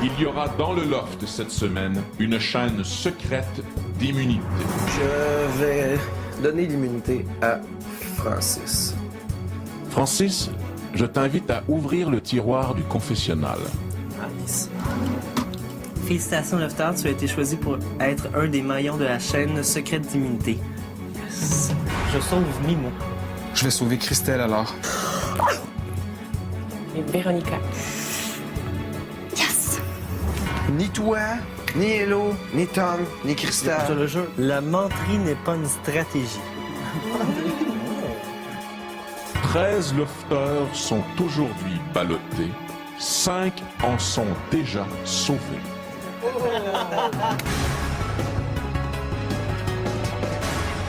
Il y aura dans le loft cette semaine une chaîne secrète d'immunité. Je vais donner l'immunité à Francis. Francis, je t'invite à ouvrir le tiroir du confessionnal. Alice. Félicitations, Lofter, tu as été choisi pour être un des maillons de la chaîne secrète d'immunité. Yes. Je sauve Mimo. Je vais sauver Christelle alors. Et Véronica. Yes! Ni toi, ni Hello, ni Tom, ni Sur Christelle. le jeu, la menterie n'est pas une stratégie. 13 lofters sont aujourd'hui ballottés. 5 en sont déjà sauvés.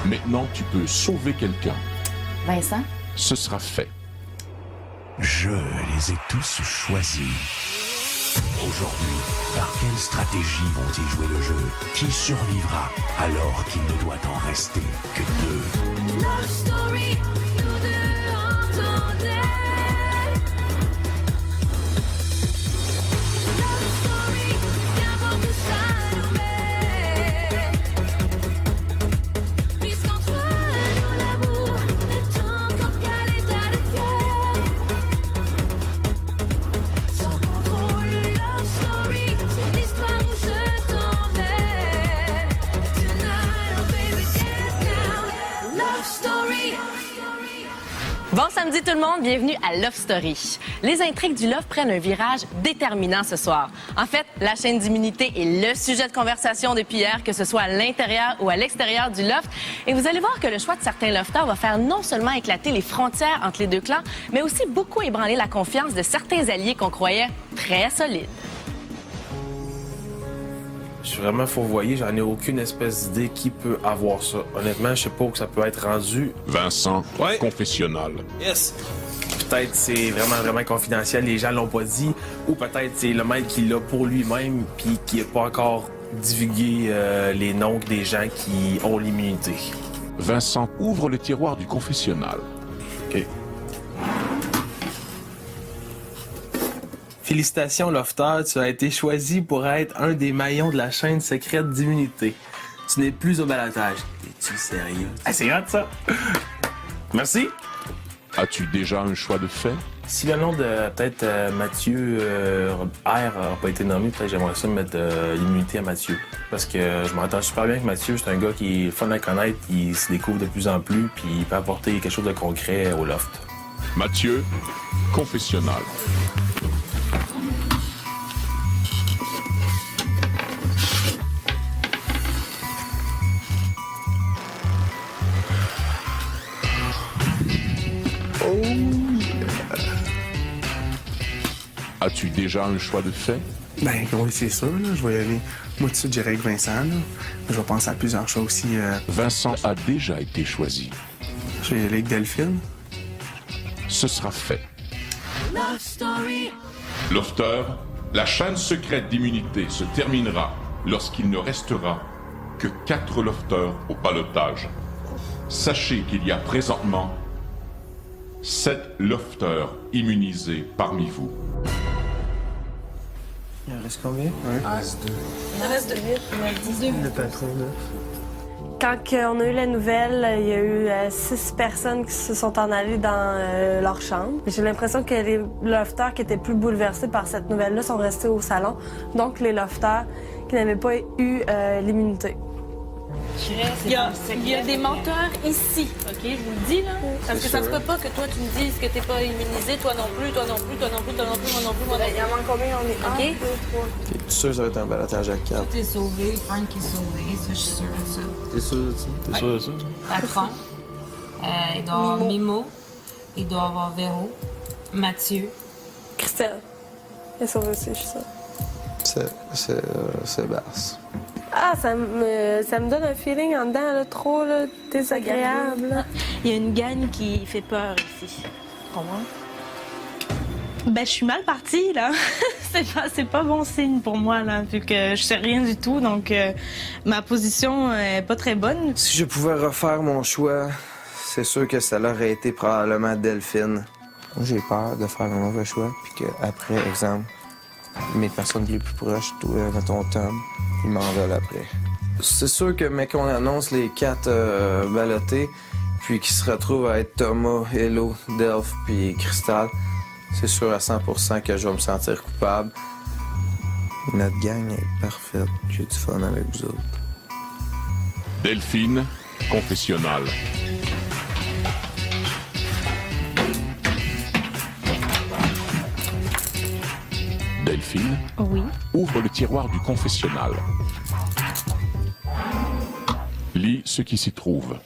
Maintenant, tu peux sauver quelqu'un. Vincent? Ce sera fait. Je les ai tous choisis. Aujourd'hui, par quelle stratégie vont-ils jouer le jeu? Qui survivra alors qu'il ne doit en rester que 2? Love story, nous deux entendez. Love story, qu'importe où ça nous met. Puisqu'entre nous l'amour n'est encore qu'à l'état de cœur. Sans contrôle, love story, c'est l'histoire où je t'emmène. Tonight, oh baby, dance now. Love story. Bon samedi tout le monde, bienvenue à Love Story. Les intrigues du Love prennent un virage déterminant ce soir. En fait, la chaîne d'immunité est le sujet de conversation depuis hier, que ce soit à l'intérieur ou à l'extérieur du Loft. Et vous allez voir que le choix de certains lofters va faire non seulement éclater les frontières entre les deux clans, mais aussi beaucoup ébranler la confiance de certains alliés qu'on croyait très solides. Je suis vraiment fourvoyé, j'en ai aucune espèce d'idée qui peut avoir ça. Honnêtement, je sais pas où que ça peut être rendu. Vincent, Ouais. confessionnal. Yes! Peut-être c'est vraiment confidentiel, les gens l'ont pas dit, ou peut-être c'est le maître qui l'a pour lui-même, puis qui n'a pas encore divulgué les noms des gens qui ont l'immunité. Vincent ouvre le tiroir du confessionnal. OK. Félicitations, Lofter, tu as été choisi pour être un des maillons de la chaîne secrète d'immunité. Tu n'es plus au balotage. Es-tu sérieux? Ah, c'est hot, ça! Merci! As-tu déjà un choix de fait? Si le nom de peut-être Mathieu R n'a pas été nommé, peut-être j'aimerais ça mettre l'immunité à Mathieu. Parce que je m'entends super bien avec Mathieu, c'est un gars qui est fun à connaître, il se découvre de plus en plus, puis il peut apporter quelque chose de concret au loft. Mathieu, confessionnal. As-tu déjà un choix de fait? Ben oui, c'est sûr, là. Je vais y aller. Moi, tout de suite, j'irai avec Vincent, là. Je vais penser à plusieurs choix aussi. Vincent a déjà été choisi. Je vais y aller avec Delphine. Ce sera fait. Love story. Lofter, la chaîne secrète d'immunité se terminera lorsqu'il ne restera que 4 lofters au balotage. Sachez qu'il y a présentement 7 lofters immunisés parmi vous. Il en reste combien? Il en reste 18. Le patron de... Quand on a eu la nouvelle, il y a eu 6 personnes qui se sont en allées dans leur chambre. J'ai l'impression que les lofters qui étaient plus bouleversés par cette nouvelle-là sont restés au salon. Donc, les lofters qui n'avaient pas eu l'immunité. Il y a des menteurs ici, OK? Je vous le dis, là. Parce que ça se peut pas que toi, tu me dises que t'es pas immunisé, toi non plus, toi non plus, toi non plus, toi non plus, moi non plus, moi non plus. Il y en manque combien? On est OK? 1, 2, 3. T'es sûr que ça va être un balotage à 4? T'es sauvé, Frank est sauvé, ça, je suis sûre de ça. T'es sûr de ça? T'es sûr de ça? Patron. Il doit y avoir Mimo. Il doit y avoir Véro. Mathieu. Christelle. Elle est sauvée aussi, je suis sûre. C'est basse. Ah, ça me donne un feeling en dedans, là, trop là, désagréable. là. Il y a une gang qui fait peur ici. Comment? Ben, je suis mal partie, là. c'est pas bon signe pour moi, là, vu que je sais rien du tout. Donc, ma position est pas très bonne. Si je pouvais refaire mon choix, c'est sûr que ça aurait été probablement Delphine. J'ai peur de faire un mauvais choix, puis qu'après, exemple, Mes personnes les plus proches, toi, mettons Tom, ils m'en veulent après. C'est sûr que, mais qu'on annonce les 4 ballottés, puis qu'ils se retrouvent à être Thomas, Hello, Delph, puis Crystal, c'est sûr à 100% que je vais me sentir coupable. Notre gang est parfaite. J'ai du fun avec vous autres. Delphine, confessionnal. Delphine, Oui. ouvre le tiroir du confessionnal. Lis ce qui s'y trouve.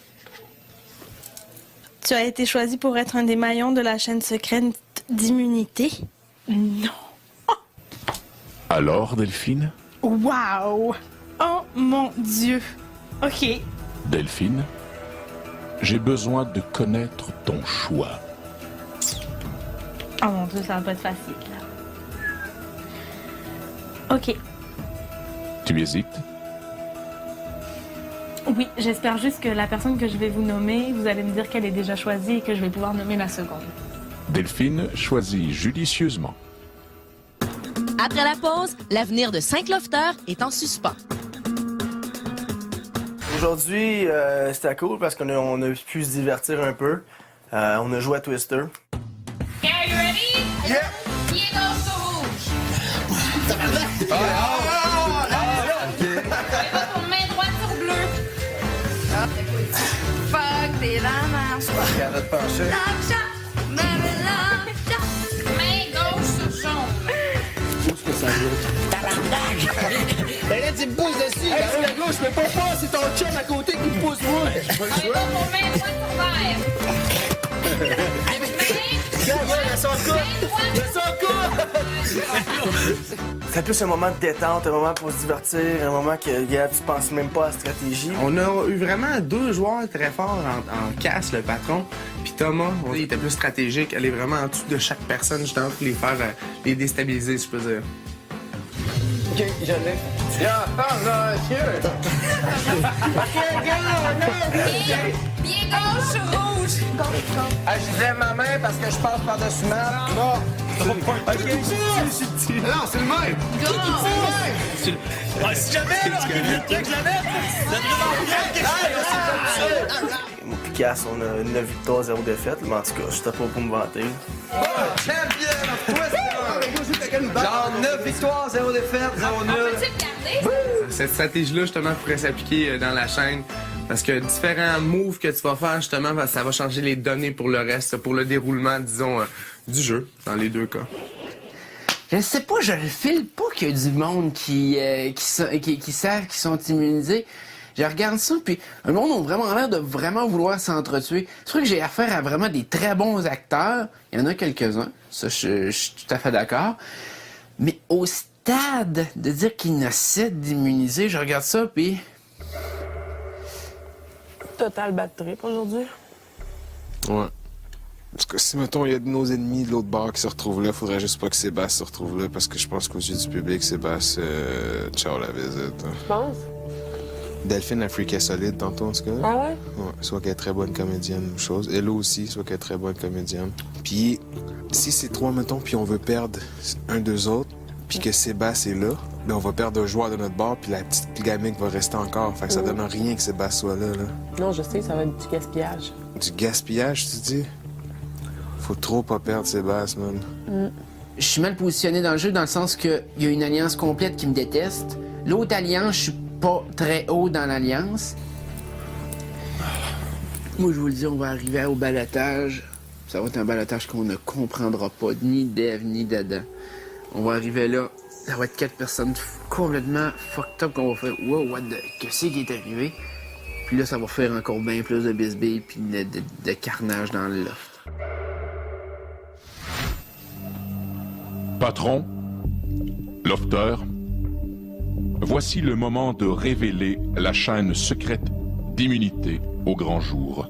Tu as été choisi pour être un des maillons de la chaîne secrète d'immunité? Non. Alors, Delphine? Wow! Oh mon Dieu! OK. Delphine, j'ai besoin de connaître ton choix. Oh mon Dieu, ça va pas être facile. OK. Tu hésites? Oui, j'espère juste que la personne que je vais vous nommer, vous allez me dire qu'elle est déjà choisie et que je vais pouvoir nommer la seconde. Delphine choisit judicieusement. Après la pause, l'avenir de 5 lofters est en suspens. Aujourd'hui, c'était cool parce qu'on a pu se divertir un peu. On a joué à Twister. Okay, you ready? Yeah! Pied gauche sur rouge. Va ton main droite sur bleu. Fuck, t'es la marche. Arrête de pencher. Love shot, baby, love shot. Main gauche sur jaune. Où est-ce que ça joue? Ben là, tu me pousses dessus! Hey, c'est la gauche, je peux pas faire, c'est ton chum à côté qui me pousse, moi! Allez, va ton main droite sur vert. C'est plus un moment de détente, un moment pour se divertir, un moment que tu penses même pas à la stratégie. On a eu vraiment 2 joueurs très forts en casse, le patron. Puis Thomas, il était plus stratégique, aller vraiment en dessous de chaque personne, justement, pour les faire les déstabiliser, si je peux dire. OK, je l'ai. Pied gauche sur rouge. Je lève ma main parce que je passe par-dessus ma. Non. OK. Non, c'est le même! Si jamais, là, je Moi pis Cass, on a 9 victoires, 0 défaites, mais en tout cas, je t'ai pas pour me vanter. Champion of Twister! Genre 9 victoires, 0 défaites, 0 nul. Peux-tu le garder? Cette stratégie-là, justement, pourrait s'appliquer dans la chaîne. Parce que différents moves que tu vas faire, justement, ça va changer les données pour le reste, pour le déroulement, disons, du jeu, dans les 2 cas. Je sais pas, je le file pas qu'il y a du monde qui savent qu'ils sont immunisés. Je regarde ça, puis le monde a vraiment l'air de vraiment vouloir s'entretuer. C'est vrai que j'ai affaire à vraiment des très bons acteurs. Il y en a quelques-uns, ça, je suis tout à fait d'accord. Mais au stade de dire qu'il y en a 7 d'immunisés, je regarde ça, puis... Total bad trip aujourd'hui. Ouais. Parce que si, mettons, il y a de nos ennemis de l'autre bar qui se retrouvent là, faudrait juste pas que Sébastien se retrouve là, parce que je pense qu'aux yeux du public, Sébastien, ciao la visite. Tu penses? Delphine a freaké solide tantôt, en tout cas. Ah ouais? Ouais, soit qu'elle est très bonne comédienne ou chose. Elle aussi, soit qu'elle est très bonne comédienne. Puis, si c'est 3, mettons, puis on veut perdre un d'eux autres, puis que Sébastien est là, ben on va perdre un joueur de notre bar, puis la petite gamique va rester encore. Fait que ça donne rien que Sébastien soit là. Non, je sais, ça va être du gaspillage. Du gaspillage, tu dis? Faut trop pas perdre Sébastien, man. Je suis mal positionné dans le jeu dans le sens qu'il y a une alliance complète qui me déteste. L'autre alliance, je suis pas très haut dans l'alliance. Moi, je vous le dis, on va arriver au balotage. Ça va être un balotage qu'on ne comprendra pas, ni d'Ève, ni d'Adam. On va arriver là, ça va être 4 personnes complètement fucked up qu'on va faire. Wow, what the... Qu'est-ce qui est arrivé? Puis là, ça va faire encore bien plus de bisbilles puis de carnage dans le loft. Patron, lofter, voici le moment de révéler la chaîne secrète d'immunité au grand jour.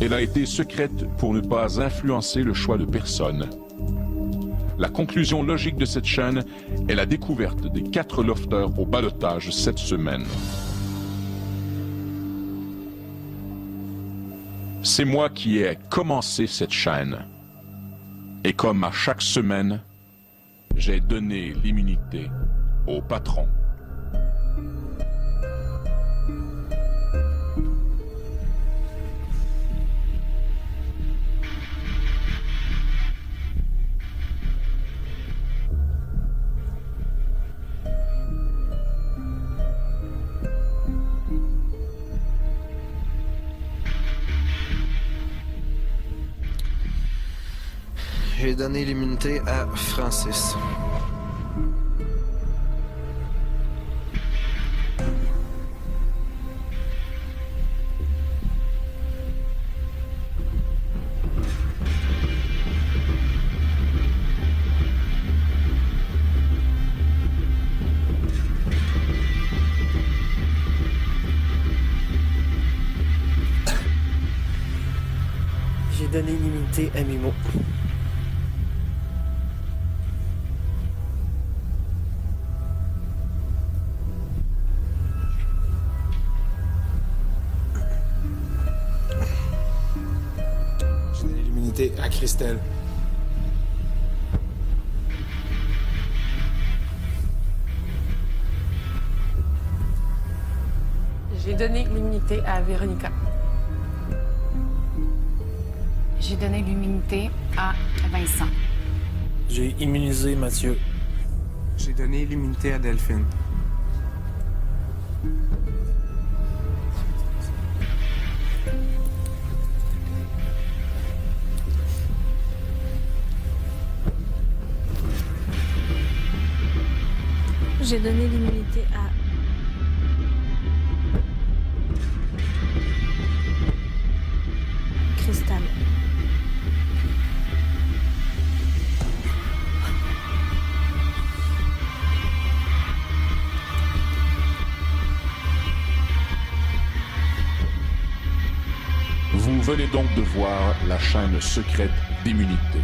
Elle a été secrète pour ne pas influencer le choix de personne. La conclusion logique de cette chaîne est la découverte des 4 lofters au ballottage cette semaine. C'est moi qui ai commencé cette chaîne. Et comme à chaque semaine, j'ai donné l'immunité au patron. J'ai donné l'immunité à Francis. J'ai donné l'immunité à Mimo. J'ai donné l'immunité à Christelle. J'ai donné l'immunité à Véronica. J'ai donné l'immunité à Vincent. J'ai immunisé Mathieu. J'ai donné l'immunité à Delphine. J'ai donné l'immunité à Cristal. Vous venez donc de voir la chaîne secrète d'immunité.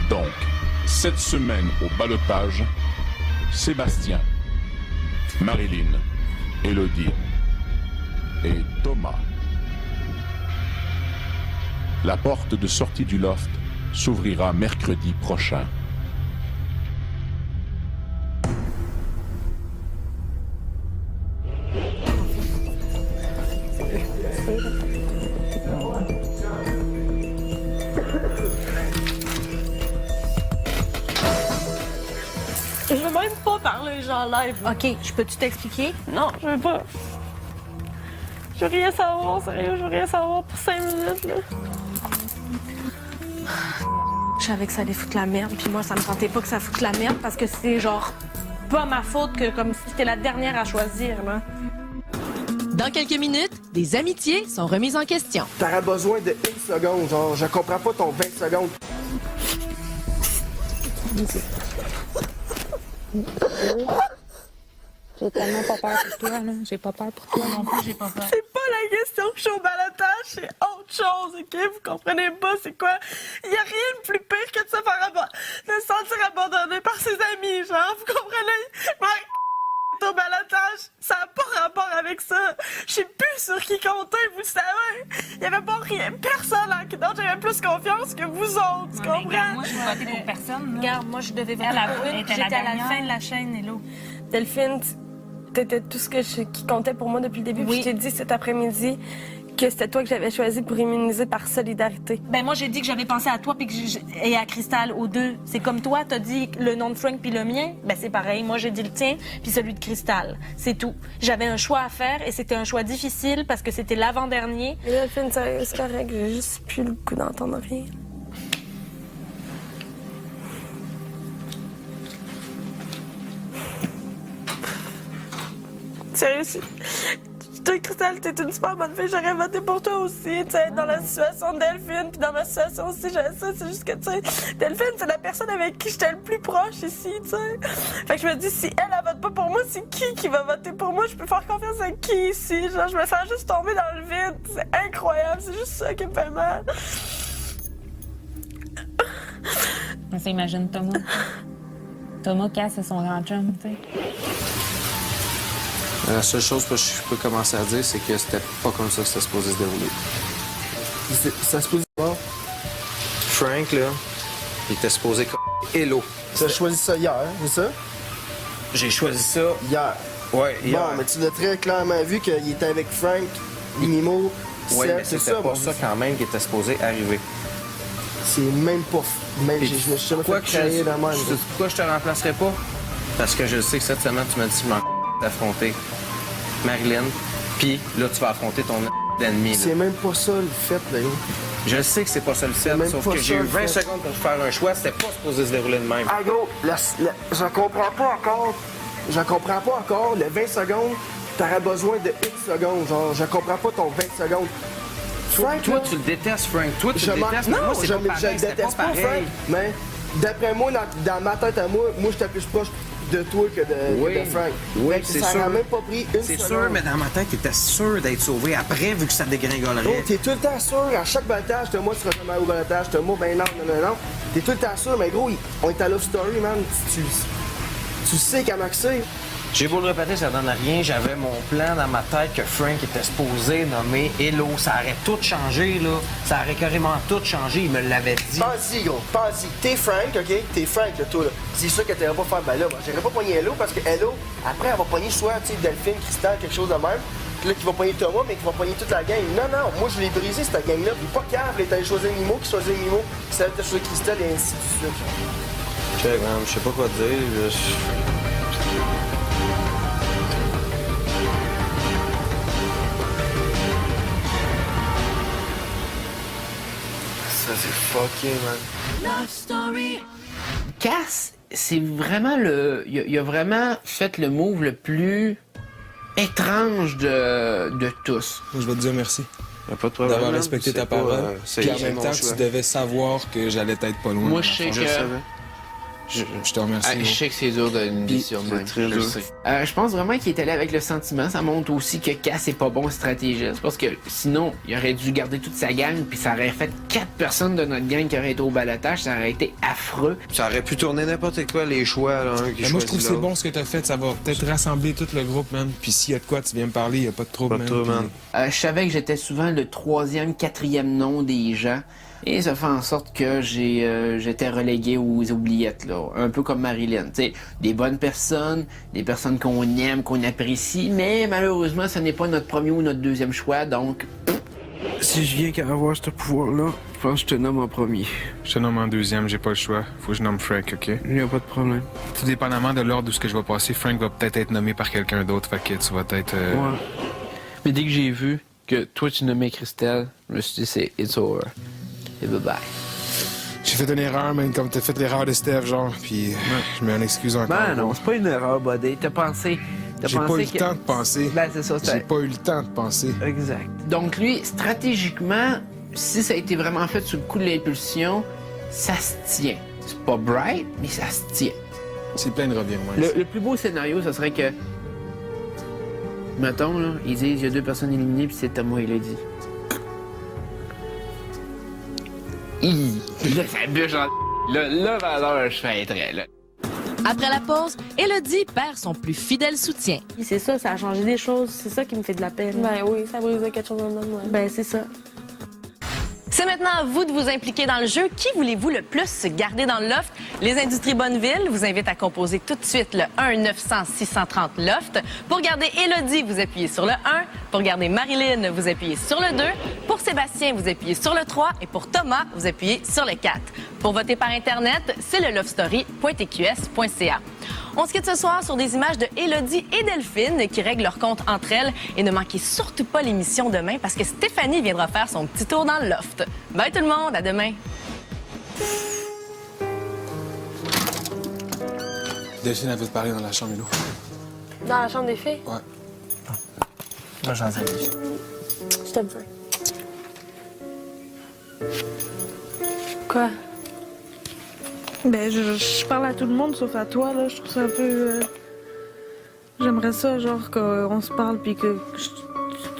Donc, cette semaine au ballottage, Sébastien, Marilyn, Élodie et Thomas. La porte de sortie du loft s'ouvrira mercredi prochain. Je veux même pas parler, genre live. OK, je peux-tu t'expliquer? Non, je veux pas. Je veux rien savoir, sérieux, je veux rien savoir pour 5 minutes, là. Je savais que ça allait foutre la merde, puis moi, ça me tentait pas que ça foute la merde parce que c'est genre pas ma faute que comme si c'était la dernière à choisir, là. Dans quelques minutes, des amitiés sont remises en question. T'aurais besoin de 1 seconde, genre, je comprends pas ton 20 secondes. J'ai tellement pas peur pour toi, là. J'ai pas peur pour toi non plus, j'ai pas peur. C'est pas la question que je suis au balotage, c'est autre chose, OK? Vous comprenez pas c'est quoi? Il y a rien de plus pire que de se sentir abandonné par ses amis, genre, vous comprenez? Au balotage, ça n'a pas rapport avec ça. Je sais plus sur qui compter, vous le savez. Il y avait pas rien, personne en qui d'autre j'avais plus confiance que vous autres, tu comprends? Regarde, moi, je vais voter pour personne, là. Regarde, moi, je devais voter Elle, pour elle une, était puis j'étais la à la dernière. fin de la chaîne, Hello. Delphine, t'étais tout ce qui comptait pour moi depuis le début. Oui. Puis je t'ai dit cet après-midi que c'était toi que j'avais choisi pour immuniser par solidarité. Ben moi, j'ai dit que j'avais pensé à toi puis et à Cristal, aux deux. C'est comme toi, t'as dit le nom de Frank puis le mien. Ben c'est pareil. Moi, j'ai dit le tien puis celui de Cristal. C'est tout. J'avais un choix à faire et c'était un choix difficile parce que c'était l'avant-dernier. Et Delphine, c'est correct, j'ai juste plus le goût d'entendre rien. Sérieux, toi, Cristal, t'es une super bonne fille. J'aurais voté pour toi aussi, tu sais, dans la situation de Delphine, puis dans ma situation aussi, j'avais ça. C'est juste que, tu sais, Delphine, c'est la personne avec qui j'étais le plus proche ici, tu sais. Fait que je me dis, si elle vote pas pour moi, c'est qui va voter pour moi? Je peux faire confiance à qui ici? Genre, je me sens juste tomber dans le vide. C'est incroyable, c'est juste ça qui me fait mal. Mais ça, imagine Thomas. Thomas casse son grand chum, tu sais. La seule chose que je peux commencer à dire, c'est que c'était pas comme ça que c'était supposé se dérouler. Ça se pose pas. Frank, là, il était supposé Hello. Tu as choisi ça hier, c'est ça? J'ai choisi ça. Hier. Ouais, hier. Bon, mais tu l'as très clairement vu qu'il était avec Frank, Mimo, Ouais, Seb, mais c'est c'était ça. pas bon. ça quand même qui était supposé arriver. C'est même pas... Même, je me suis jamais fait trahir dans moi. Pourquoi je te remplacerai pas? Parce que je sais que cette semaine, tu m'as dit que je m'en d'affronter Marilyn, puis là, tu vas affronter ton ennemi. C'est même pas ça le fait, là. Je sais que c'est pas ça le fait, même sauf pas que ça, j'ai eu le 20 fait. secondes pour faire un choix, c'était pas supposé se dérouler de même. Ah, gros, je comprends pas encore. Je comprends pas encore. Le 20 secondes, t'aurais besoin de X secondes. Genre, je comprends pas ton 20 secondes. Frank, Toi, là, tu le détestes, Frank. Toi, tu je le m'en- détestes. Non, mais moi, c'est je pas le pareil. C'était déteste pas, pareil. Frank. Mais d'après moi, dans ma tête à moi, j'étais plus proche de toi que de Frank. Oui, Fait que c'est ça sûr. aurait même pas pris une C'est seconde. sûr, mais dans ma tête, t'étais sûr d'être sauvé après, vu que ça Oh, dégringolerait. t'es tout le temps sûr, à chaque balotage, t'as moi, tu seras jamais au balotage, t'as moi, ben non. T'es tout le temps sûr, mais gros, on est à Love Story, man. Tu sais comment que c'est. J'ai beau le répéter, ça donne rien. J'avais mon plan dans ma tête que Frank était supposé nommer Hello. Ça aurait tout changé, là. Ça aurait carrément tout changé. Il me l'avait dit. Pense-y, gros, pense-y. T'es Frank, OK? T'es Frank, là, toi, là. C'est sûr que t'aurais pas faire, ben là, j'aurais pas pogné Hello, parce que Hello, après, elle va pogner soit, tu sais, Delphine, Cristal, quelque chose de même. Puis là, qui va pogner Thomas, mais qui va pogner toute la gang. Non, moi, je l'ai brisé, cette gang-là. Puis pas cave, il est allé choisir Mimo, qui choisit Mimo, qui savait que choisir Cristal, et ainsi de suite. Check, man. Je sais pas quoi te dire. Ça, c'est fucké, man. Love Story. Cass, c'est vraiment le... Il a vraiment fait le move le plus étrange de tous. Je vais te dire merci. Pas de problème. D'avoir respecté ta parole. Puis en même temps, tu devais savoir que j'allais être pas loin. Moi, je sais que... Je te remercie. Je sais que c'est dur d'une mission de même. très Je le dur. sais. Je pense vraiment qu'il est allé avec le sentiment. Ça montre aussi que Cass est pas bon stratégiste. Parce que sinon, il aurait dû garder toute sa gang, puis ça aurait fait 4 personnes de notre gang qui auraient été au balotage. Ça aurait été affreux. Ça aurait pu tourner n'importe quoi, les choix, là. Un qui Mais moi, je trouve que c'est l'autre. bon ce que t'as fait. Ça va peut-être rassembler tout le groupe, man. Puis s'il y a de quoi, tu viens me parler. Il y a pas de trouble, Pas de trouble, man. Je savais que j'étais souvent le 3e, 4e nom des gens. Et ça fait en sorte que j'étais relégué aux oubliettes, là. Un peu comme Marilyn. Tu sais, des bonnes personnes, des personnes qu'on aime, qu'on apprécie, mais malheureusement, ce n'est pas notre premier ou notre deuxième choix, donc... Si je viens qu'à avoir ce pouvoir-là, je pense que je te nomme en premier. Je te nomme en deuxième, j'ai pas le choix. Faut que je nomme Frank, OK? Il n'y a pas de problème. Tout dépendamment de l'ordre où ce que je vais passer, Frank va peut-être être nommé par quelqu'un d'autre. Fait que tu vas être... Ouais. Mais dès que j'ai vu que toi, tu nommais Christelle, je me suis dit, c'est it's over. Et bye-bye. J'ai fait une erreur, man, comme t'as fait l'erreur de Steph, genre. Puis je m'en excuse encore. Ben non, c'est pas une erreur, buddy. T'as pensé... J'ai pas eu le temps de penser. Ben, c'est ça, J'ai pas eu le temps de penser. Exact. Donc lui, stratégiquement, si ça a été vraiment fait sous le coup de l'impulsion, ça se tient. C'est pas bright, mais ça se tient. C'est plein de revirements. Le plus beau scénario, ce serait que... Mettons, là, ils disent il y a 2 personnes éliminées, puis c'est Thomas, il l'a dit. Là, ça bûche en... Là, valeur, je fais très, là. Après la pause, Élodie perd son plus fidèle soutien. C'est ça, ça a changé des choses. C'est ça qui me fait de la peine. Ben oui, ça brisait quelque chose en moi. Ben, c'est ça. C'est maintenant à vous de vous impliquer dans le jeu. Qui voulez-vous le plus garder dans le loft? Les Industries Bonneville vous invitent à composer tout de suite le 1-900-630-LOFT. Pour garder Élodie, vous appuyez sur le 1. Pour garder Marilyn, vous appuyez sur le 2. Pour Sébastien, vous appuyez sur le 3. Et pour Thomas, vous appuyez sur le 4. Pour voter par Internet, c'est le lovestory.tqs.ca. On se quitte ce soir sur des images de Élodie et Delphine qui règlent leur compte entre elles. Et ne manquez surtout pas l'émission demain parce que Stéphanie viendra faire son petit tour dans le loft. Bye tout le monde, à demain. Delphine, elle veut te parler dans la chambre, Milo. Dans la chambre des filles? Ouais. Moi, j'en sais. Je te veux. Quoi? Ben, je parle à tout le monde sauf à toi, là. Je trouve ça un peu... J'aimerais ça, genre, qu'on se parle puis que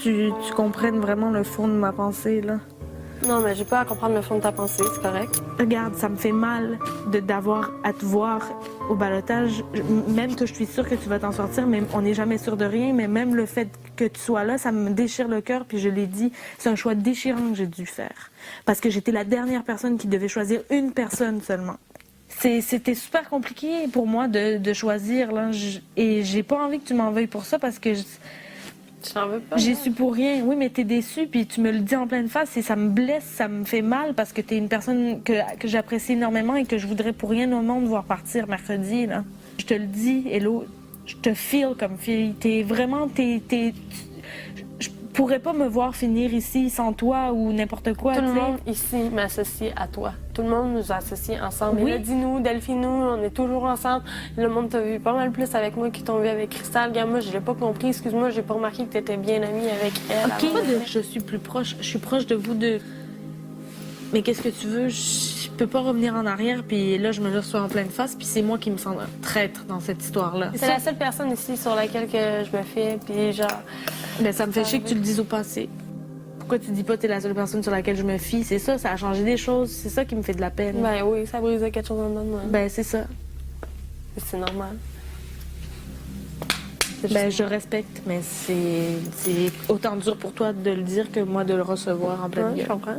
tu comprennes vraiment le fond de ma pensée, là. Non, mais j'ai pas à comprendre le fond de ta pensée, c'est correct. Regarde, ça me fait mal d'avoir à te voir au balotage. Même que je suis sûre que tu vas t'en sortir, mais on n'est jamais sûr de rien, mais même le fait que tu sois là, ça me déchire le cœur, puis je l'ai dit, c'est un choix déchirant que j'ai dû faire. Parce que j'étais la dernière personne qui devait choisir une personne seulement. C'était super compliqué pour moi de choisir, là, et j'ai pas envie que tu m'en veuilles pour ça, parce que Tu n'en veux pas? j'ai su pour rien. Oui, mais t'es déçu, puis tu me le dis en pleine face, et ça me blesse, ça me fait mal, parce que t'es une personne que j'apprécie énormément et que je voudrais pour rien au monde voir partir mercredi, là. Je te le dis, Hello, je te feel comme fille. T'es vraiment, je pourrais pas me voir finir ici sans toi ou n'importe quoi. Tout le tu sais. monde ici m'associe à toi. Tout le monde nous associe ensemble. Oui. Et là, dis-nous, Delphine, nous, on est toujours ensemble. Le monde t'a vu pas mal plus avec moi qu'ils t'ont vu avec Cristal. Regarde, moi, je l'ai pas compris. Excuse-moi, j'ai pas remarqué que t'étais bien amie avec elle. Ok, avant. je suis plus proche. Je suis proche de vous deux. Mais qu'est-ce que tu veux? Je peux pas revenir en arrière, puis là, je me le reçois en pleine face, puis c'est moi qui me sens traître dans cette histoire-là. C'est la seule personne ici sur laquelle que je me fie, puis genre... Ben, ça me fait chier que tu le dises au passé. Pourquoi tu dis pas que t'es la seule personne sur laquelle je me fie? C'est ça, ça a changé des choses. C'est ça qui me fait de la peine. Ben oui, ça brisait quelque chose en dedans de moi. Ben, c'est ça. C'est normal. Ben, je respecte, mais c'est autant dur pour toi de le dire que moi de le recevoir en pleine Ouais, gueule. je comprends.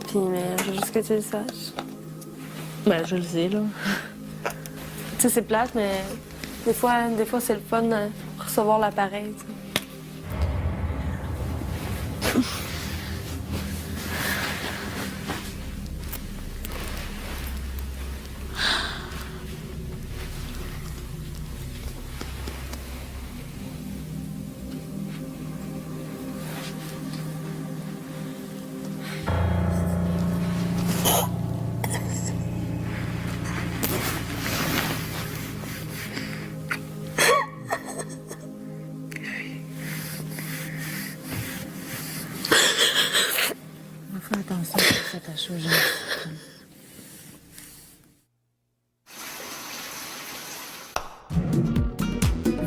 Puis, mais je veux juste que tu le saches. Ben, je le sais, là. Tu sais, c'est plate, mais des fois c'est le fun de recevoir l'appareil, tu sais. Fais attention à ça, ta chose.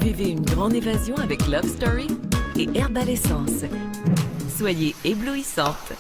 Vivez une grande évasion avec Love Story et Herbal Essence. Soyez éblouissantes.